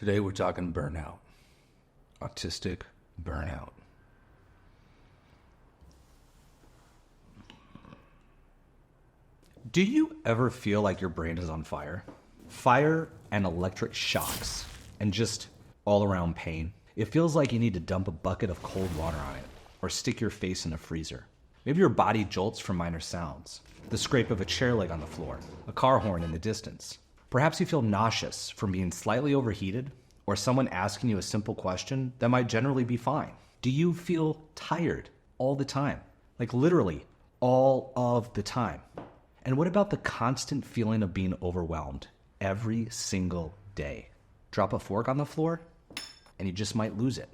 Today we're talking burnout. Autistic burnout. Do you ever feel like your brain is on fire? Fire and electric shocks and just all around pain. It feels like you need to dump a bucket of cold water on it or stick your face in a freezer. Maybe your body jolts from minor sounds. The scrape of a chair leg on the floor, a car horn in the distance. Perhaps you feel nauseous from being slightly overheated or someone asking you a simple question that might generally be fine. Do you feel tired all the time? Like literally all of the time. And what about the constant feeling of being overwhelmed every single day? Drop a fork on the floor and you just might lose it.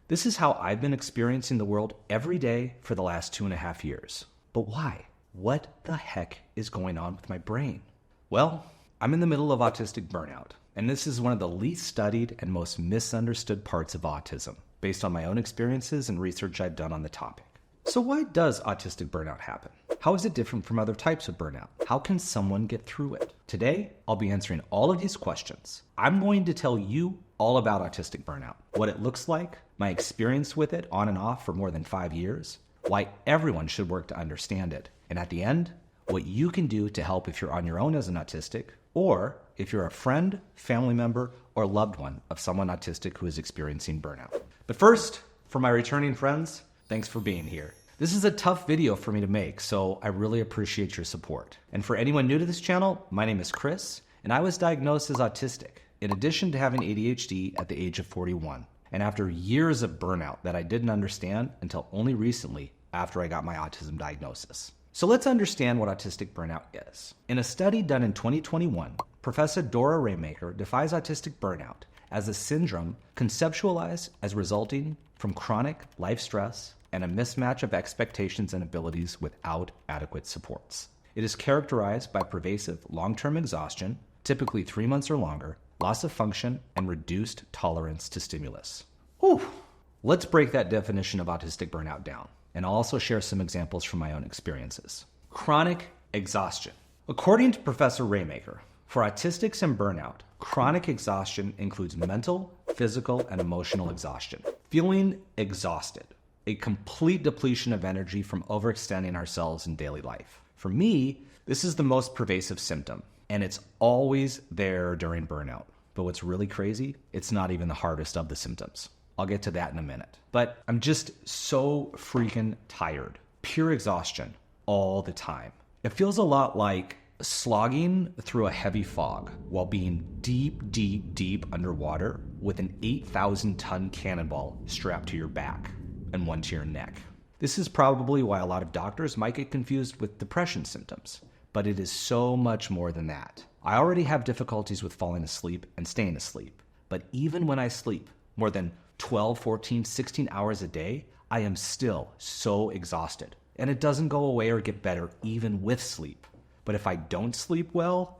This is how I've been experiencing the world every day for the last 2.5 years. But why? What the heck is going on with my brain? Well, I'm in the middle of autistic burnout, and this is one of the least studied and most misunderstood parts of autism, based on my own experiences and research I've done on the topic. So why does autistic burnout happen? How is it different from other types of burnout? How can someone get through it? Today, I'll be answering all of these questions. I'm going to tell you all about autistic burnout, what it looks like, my experience with it on and off for more than 5 years, why everyone should work to understand it, and at the end, what you can do to help if you're on your own as an autistic, or if you're a friend, family member, or loved one of someone autistic who is experiencing burnout. But first, for my returning friends, thanks for being here. This is a tough video for me to make, so I really appreciate your support. And for anyone new to this channel, my name is Chris, and I was diagnosed as autistic, in addition to having ADHD at the age of 41. And after years of burnout that I didn't understand until only recently after I got my autism diagnosis. So let's understand what autistic burnout is. In a study done in 2021, Professor Dora Raymaker defines autistic burnout as a syndrome conceptualized as resulting from chronic life stress and a mismatch of expectations and abilities without adequate supports. It is characterized by pervasive long-term exhaustion, typically 3 months or longer, loss of function, and reduced tolerance to stimulus. Whew. Let's break that definition of autistic burnout down, and I'll also share some examples from my own experiences. Chronic exhaustion. According to Professor Raymaker, for autistics and burnout, chronic exhaustion includes mental, physical, and emotional exhaustion. Feeling exhausted, a complete depletion of energy from overextending ourselves in daily life. For me, this is the most pervasive symptom, and it's always there during burnout. But what's really crazy, it's not even the hardest of the symptoms. I'll get to that in a minute. But I'm just so freaking tired. Pure exhaustion all the time. It feels a lot like slogging through a heavy fog while being deep underwater with an 8,000-ton cannonball strapped to your back and one to your neck. This is probably why a lot of doctors might get confused with depression symptoms, but it is so much more than that. I already have difficulties with falling asleep and staying asleep, but even when I sleep more than 12, 14, 16 hours a day, I am still so exhausted. And it doesn't go away or get better even with sleep. But if I don't sleep well,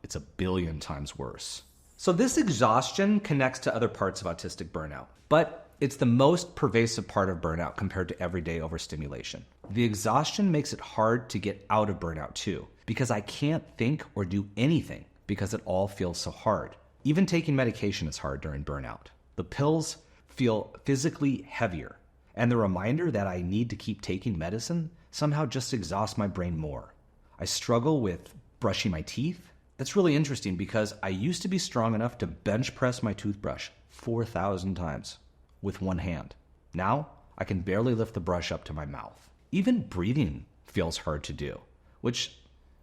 it's a billion times worse. So this exhaustion connects to other parts of autistic burnout, but it's the most pervasive part of burnout compared to everyday overstimulation. The exhaustion makes it hard to get out of burnout too, because I can't think or do anything because it all feels so hard. Even taking medication is hard during burnout. The pills feel physically heavier, and the reminder that I need to keep taking medicine somehow just exhausts my brain more. I struggle with brushing my teeth. That's really interesting because I used to be strong enough to bench press my toothbrush 4,000 times with one hand. Now, I can barely lift the brush up to my mouth. Even breathing feels hard to do, which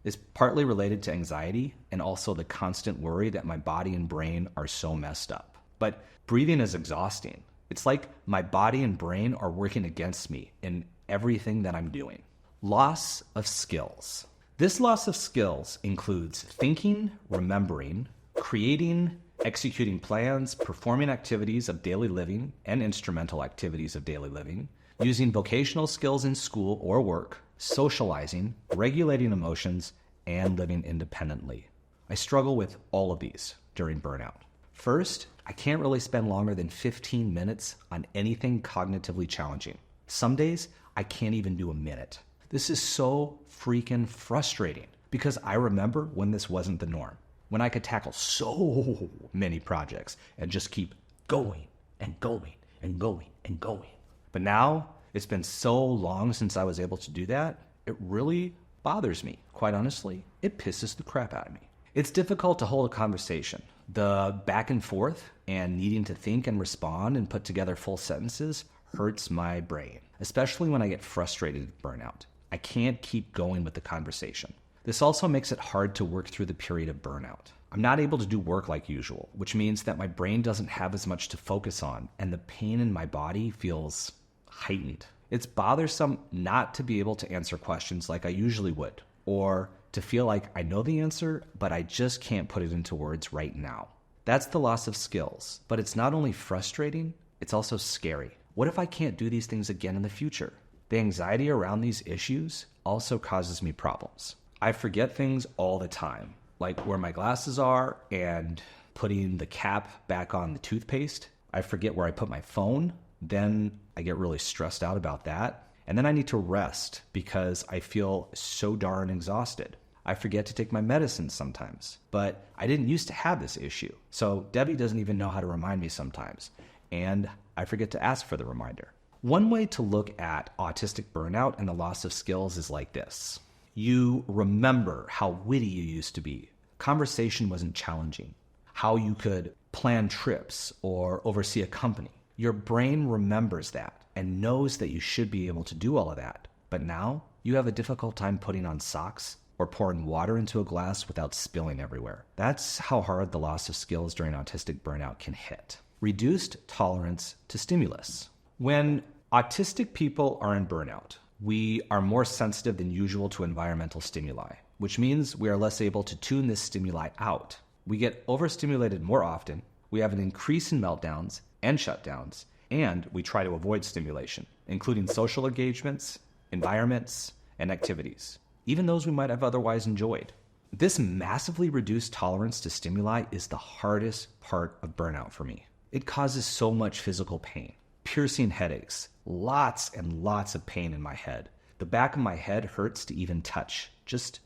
is partly related to anxiety and also the constant worry that my body and brain are so messed up. But breathing is exhausting. It's like my body and brain are working against me in everything that I'm doing. Loss of skills. This loss of skills includes thinking, remembering, creating, executing plans, performing activities of daily living and instrumental activities of daily living, using vocational skills in school or work, socializing, regulating emotions, and living independently. I struggle with all of these during burnout. First, I can't really spend longer than 15 minutes on anything cognitively challenging. Some days, I can't even do a minute. This is so freaking frustrating because I remember when this wasn't the norm. when I could tackle so many projects and just keep going and going and going and going. But now it's been so long since I was able to do that, it really bothers me. Quite honestly, it pisses the crap out of me. It's difficult to hold a conversation. The back and forth and needing to think and respond and put together full sentences hurts my brain, especially when I get frustrated at burnout. I can't keep going with the conversation. This also makes it hard to work through the period of burnout. I'm not able to do work like usual, which means that my brain doesn't have as much to focus on, and the pain in my body feels heightened. It's bothersome not to be able to answer questions like I usually would, or to feel like I know the answer, but I just can't put it into words right now. That's the loss of skills, but it's not only frustrating, it's also scary. What if I can't do these things again in the future? The anxiety around these issues also causes me problems. I forget things all the time, like where my glasses are and putting the cap back on the toothpaste. I forget where I put my phone. Then I get really stressed out about that. And then I need to rest because I feel so darn exhausted. I forget to take my medicine sometimes, but I didn't used to have this issue. So Debbie doesn't even know how to remind me sometimes. And I forget to ask for the reminder. One way to look at autistic burnout and the loss of skills is like this. You remember how witty you used to be. Conversation wasn't challenging. How you could plan trips or oversee a company. Your brain remembers that and knows that you should be able to do all of that. But now you have a difficult time putting on socks or pouring water into a glass without spilling everywhere. That's how hard the loss of skills during autistic burnout can hit. Reduced tolerance to stimulus. When autistic people are in burnout, we are more sensitive than usual to environmental stimuli, which means we are less able to tune this stimuli out. We get overstimulated more often, we have an increase in meltdowns and shutdowns, and we try to avoid stimulation, including social engagements, environments, and activities, even those we might have otherwise enjoyed. This massively reduced tolerance to stimuli is the hardest part of burnout for me. It causes so much physical pain, piercing headaches, lots and lots of pain in my head. The back of my head hurts to even touch, just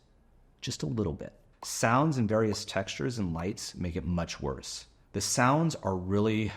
a little bit. Sounds and various textures and lights make it much worse. The sounds are really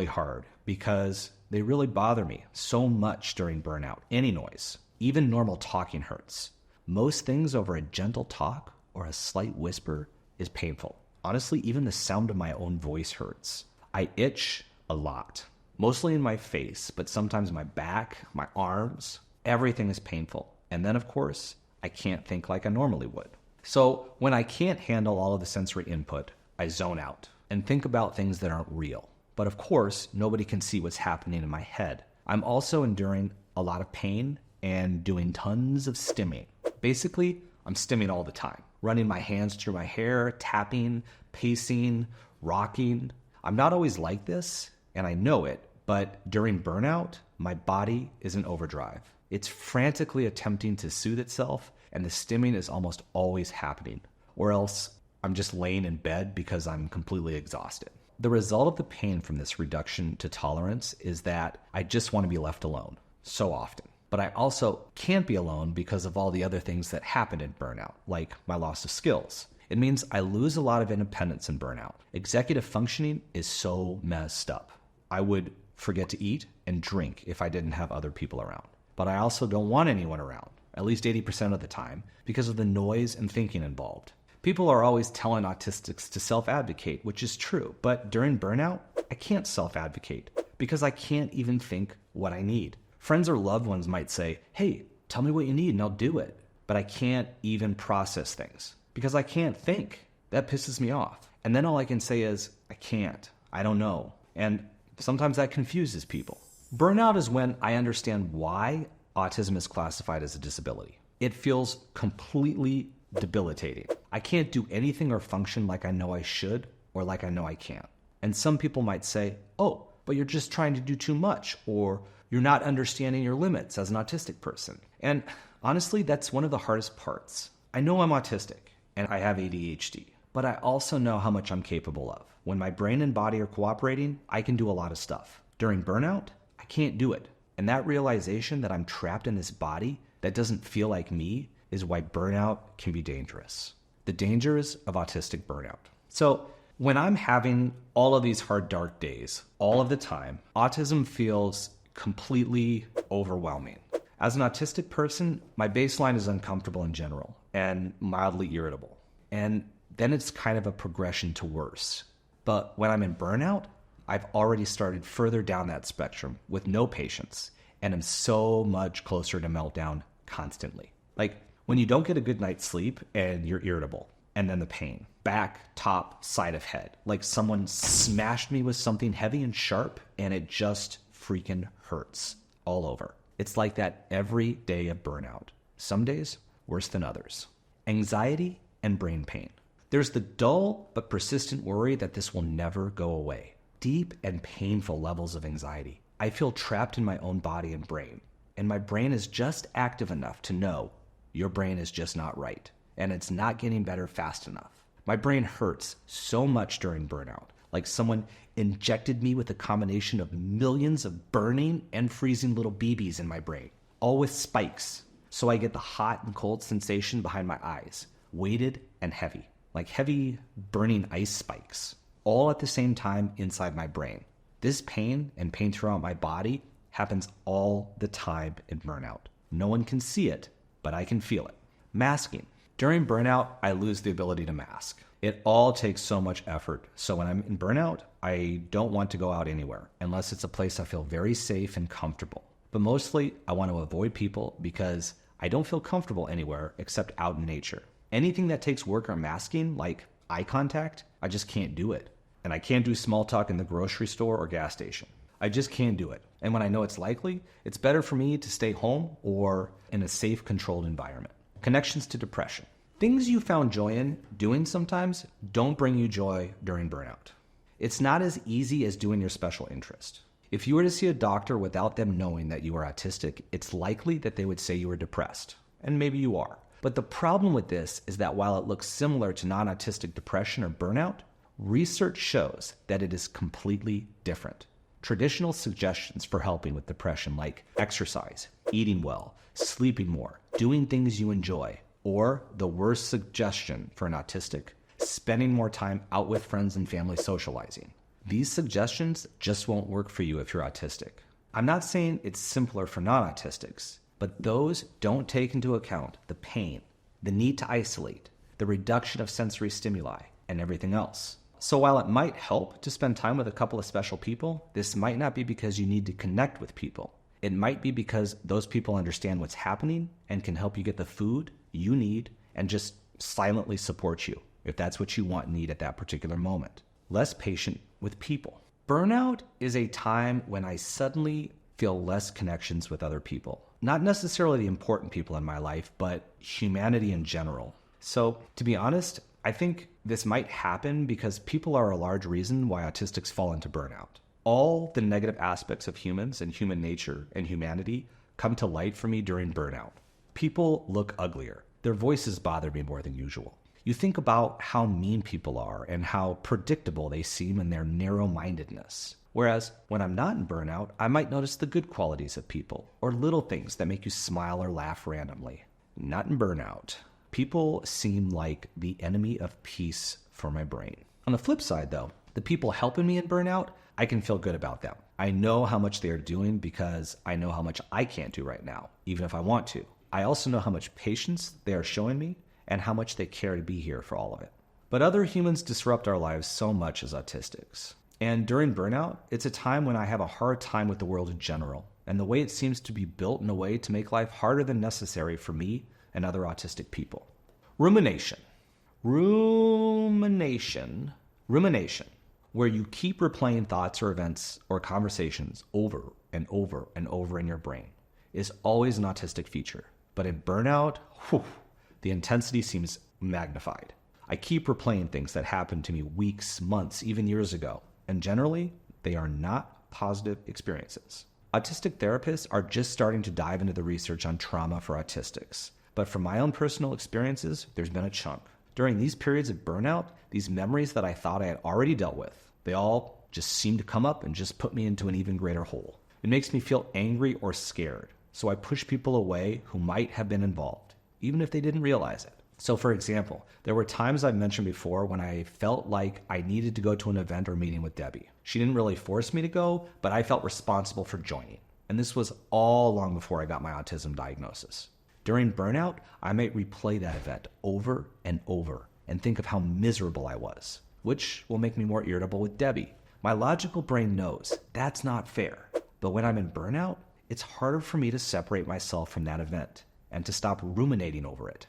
hard because they really bother me so much during burnout. Any noise, even normal talking hurts. Most things over a gentle talk or a slight whisper is painful. Honestly, even the sound of my own voice hurts. I itch a lot, mostly in my face, but sometimes my back, my arms, everything is painful. And then, of course, I can't think like I normally would. So when I can't handle all of the sensory input, I zone out and think about things that aren't real. But of course, nobody can see what's happening in my head. I'm also enduring a lot of pain and doing tons of stimming. Basically, I'm stimming all the time, running my hands through my hair, tapping, pacing, rocking. I'm not always like this, and I know it, but during burnout, my body is in overdrive. It's frantically attempting to soothe itself, and the stimming is almost always happening. Or else I'm just laying in bed because I'm completely exhausted. The result of the pain from this reduction to tolerance is that I just want to be left alone so often. But I also can't be alone because of all the other things that happen in burnout, like my loss of skills. It means I lose a lot of independence in burnout. Executive functioning is so messed up. I would forget to eat and drink if I didn't have other people around. But I also don't want anyone around, at least 80% of the time, because of the noise and thinking involved. People are always telling autistics to self-advocate, which is true. But during burnout, I can't self-advocate because I can't even think what I need. Friends or loved ones might say, hey, tell me what you need and I'll do it. But I can't even process things because I can't think. That pisses me off. And then all I can say is, I can't. I don't know. And sometimes that confuses people. Burnout is when I understand why autism is classified as a disability. It feels completely debilitating. I can't do anything or function like I know I should or like I know I can't. And some people might say, oh, but you're just trying to do too much, or you're not understanding your limits as an autistic person. And honestly, that's one of the hardest parts. I know I'm autistic and I have ADHD, but I also know how much I'm capable of. When my brain and body are cooperating, I can do a lot of stuff. During burnout, I can't do it. And that realization that I'm trapped in this body that doesn't feel like me is why burnout can be dangerous. the dangers of autistic burnout. So when I'm having all of these hard, dark days, all of the time, autism feels completely overwhelming. As an autistic person, my baseline is uncomfortable in general and mildly irritable. And then it's kind of a progression to worse. But when I'm in burnout, I've already started further down that spectrum with no patience, and I'm so much closer to meltdown constantly. Like when you don't get a good night's sleep and you're irritable, and then the pain, back, top, side of head, like someone smashed me with something heavy and sharp, and it just freaking hurts all over. It's like that every day of burnout. Some days worse than others. Anxiety and brain pain. There's the dull but persistent worry that this will never go away. Deep and painful levels of anxiety. I feel trapped in my own body and brain, and my brain is just active enough to know your brain is just not right, and it's not getting better fast enough. My brain hurts so much during burnout, like someone injected me with a combination of millions of burning and freezing little BBs in my brain, all with spikes. So I get the hot and cold sensation behind my eyes, weighted and heavy, like heavy burning ice spikes, all at the same time inside my brain. This pain and pain throughout my body happens all the time in burnout. No one can see it, but I can feel it. Masking. During burnout, I lose the ability to mask. It all takes so much effort. So when I'm in burnout, I don't want to go out anywhere unless it's a place I feel very safe and comfortable. But mostly, I want to avoid people because I don't feel comfortable anywhere except out in nature. Anything that takes work or masking, like eye contact, I just can't do it. And I can't do small talk in the grocery store or gas station. I just can't do it. And when I know it's likely, it's better for me to stay home or in a safe, controlled environment. Connections to depression. Things you found joy in doing sometimes don't bring you joy during burnout. It's not as easy as doing your special interest. If you were to see a doctor without them knowing that you are autistic, it's likely that they would say you are depressed. And maybe you are. But the problem with this is that while it looks similar to non-autistic depression or burnout, research shows that it is completely different. Traditional suggestions for helping with depression like exercise, eating well, sleeping more, doing things you enjoy, or the worst suggestion for an autistic, spending more time out with friends and family socializing. These suggestions just won't work for you if you're autistic. I'm not saying it's simpler for non-autistics, but those don't take into account the pain, the need to isolate, the reduction of sensory stimuli, and everything else. So while it might help to spend time with a couple of special people, this might not be because you need to connect with people. It might be because those people understand what's happening and can help you get the food you need and just silently support you if that's what you want and need at that particular moment. Less patient with people. Burnout is a time when I suddenly feel less connections with other people. Not necessarily the important people in my life, but humanity in general. So to be honest, I think this might happen because people are a large reason why autistics fall into burnout. All the negative aspects of humans and human nature and humanity come to light for me during burnout. People look uglier. Their voices bother me more than usual. You think about how mean people are and how predictable they seem in their narrow-mindedness. Whereas when I'm not in burnout, I might notice the good qualities of people or little things that make you smile or laugh randomly. Not in burnout. People seem like the enemy of peace for my brain. On the flip side, though, the people helping me in burnout, I can feel good about them. I know how much they are doing because I know how much I can't do right now, even if I want to. I also know how much patience they are showing me and how much they care to be here for all of it. But other humans disrupt our lives so much as autistics. And during burnout, it's a time when I have a hard time with the world in general, and the way it seems to be built in a way to make life harder than necessary for me and other autistic people. Rumination, where you keep replaying thoughts or events or conversations over and over and over in your brain, is always an autistic feature. But in burnout, the intensity seems magnified. I keep replaying things that happened to me weeks, months, even years ago, and generally, they are not positive experiences. Autistic therapists are just starting to dive into the research on trauma for autistics. But from my own personal experiences, there's been a chunk. During these periods of burnout, these memories that I thought I had already dealt with, they all just seem to come up and just put me into an even greater hole. It makes me feel angry or scared, so I push people away who might have been involved, even if they didn't realize it. So for example, there were times I've mentioned before when I felt like I needed to go to an event or meeting with Debbie. She didn't really force me to go, but I felt responsible for joining. And this was all long before I got my autism diagnosis. During burnout, I might replay that event over and over and think of how miserable I was, which will make me more irritable with Debbie. My logical brain knows that's not fair. But when I'm in burnout, it's harder for me to separate myself from that event and to stop ruminating over it.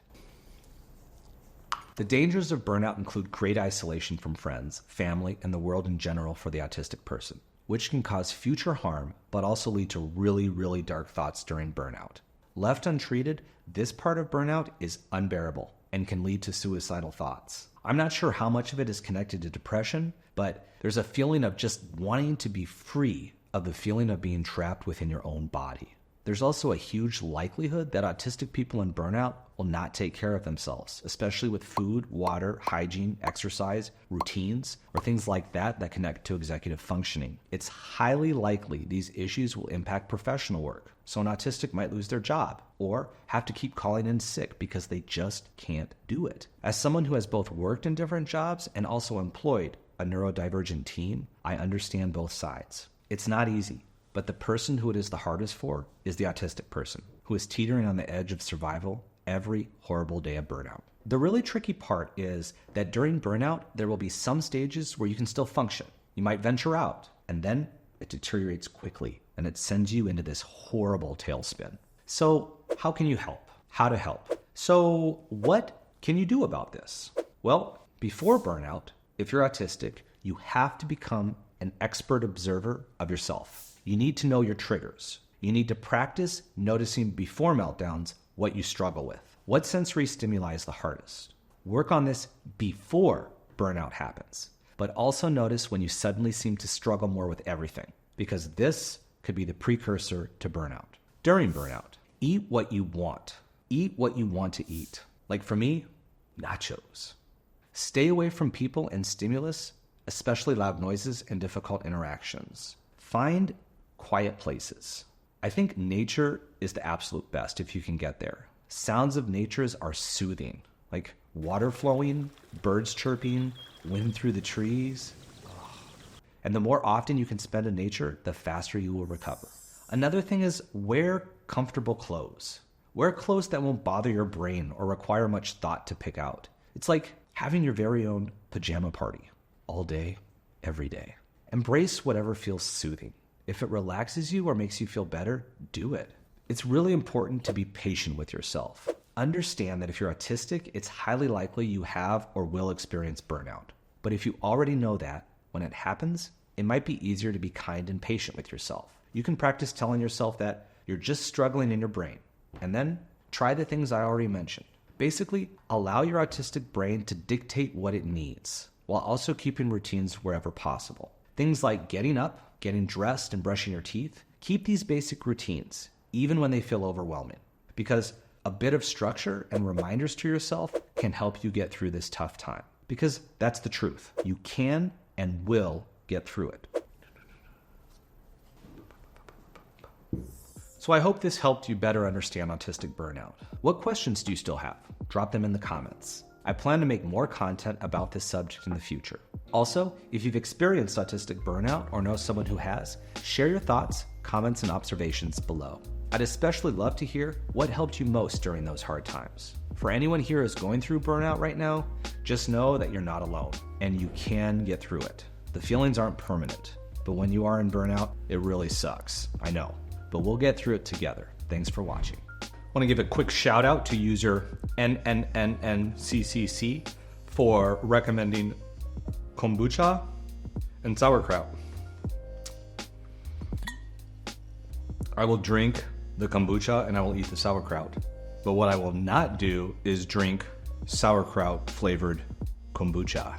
The dangers of burnout include great isolation from friends, family, and the world in general for the autistic person, which can cause future harm, but also lead to really, really dark thoughts during burnout. Left untreated, this part of burnout is unbearable and can lead to suicidal thoughts. I'm not sure how much of it is connected to depression, but there's a feeling of just wanting to be free of the feeling of being trapped within your own body. There's also a huge likelihood that autistic people in burnout will not take care of themselves, especially with food, water, hygiene, exercise, routines, or things like that connect to executive functioning. It's highly likely these issues will impact professional work. So an autistic might lose their job or have to keep calling in sick because they just can't do it. As someone who has both worked in different jobs and also employed a neurodivergent team, I understand both sides. It's not easy. But the person who it is the hardest for is the autistic person, who is teetering on the edge of survival every horrible day of burnout. The really tricky part is that during burnout, there will be some stages where you can still function. You might venture out, and then it deteriorates quickly, and it sends you into this horrible tailspin. So how can you help? How to help? So what can you do about this? Well, before burnout, if you're autistic, you have to become an expert observer of yourself. You need to know your triggers. You need to practice noticing before meltdowns what you struggle with. What sensory stimuli is the hardest? Work on this before burnout happens, but also notice when you suddenly seem to struggle more with everything, because this could be the precursor to burnout. During burnout, eat what you want. Eat what you want to eat. Like for me, nachos. Stay away from people and stimulus, especially loud noises and difficult interactions. Find quiet places. I think nature is the absolute best if you can get there. Sounds of nature are soothing, like water flowing, birds chirping, wind through the trees. And the more often you can spend in nature, the faster you will recover. Another thing is wear comfortable clothes. Wear clothes that won't bother your brain or require much thought to pick out. It's like having your very own pajama party all day, every day. Embrace whatever feels soothing. If it relaxes you or makes you feel better, do it. It's really important to be patient with yourself. Understand that if you're autistic, it's highly likely you have or will experience burnout. But if you already know that, when it happens, it might be easier to be kind and patient with yourself. You can practice telling yourself that you're just struggling in your brain, and then try the things I already mentioned. Basically, allow your autistic brain to dictate what it needs, while also keeping routines wherever possible. Things like getting up, getting dressed, and brushing your teeth. Keep these basic routines, even when they feel overwhelming, because a bit of structure and reminders to yourself can help you get through this tough time. Because that's the truth. You can and will get through it. So I hope this helped you better understand autistic burnout. What questions do you still have? Drop them in the comments. I plan to make more content about this subject in the future. Also, if you've experienced autistic burnout or know someone who has, share your thoughts, comments, and observations below. I'd especially love to hear what helped you most during those hard times. For anyone here who's going through burnout right now, just know that you're not alone and you can get through it. The feelings aren't permanent, but when you are in burnout, it really sucks. I know, but we'll get through it together. Thanks for watching. I want to give a quick shout out to user NNNNCCC for recommending kombucha and sauerkraut. I will drink the kombucha and I will eat the sauerkraut. But what I will not do is drink sauerkraut flavored kombucha.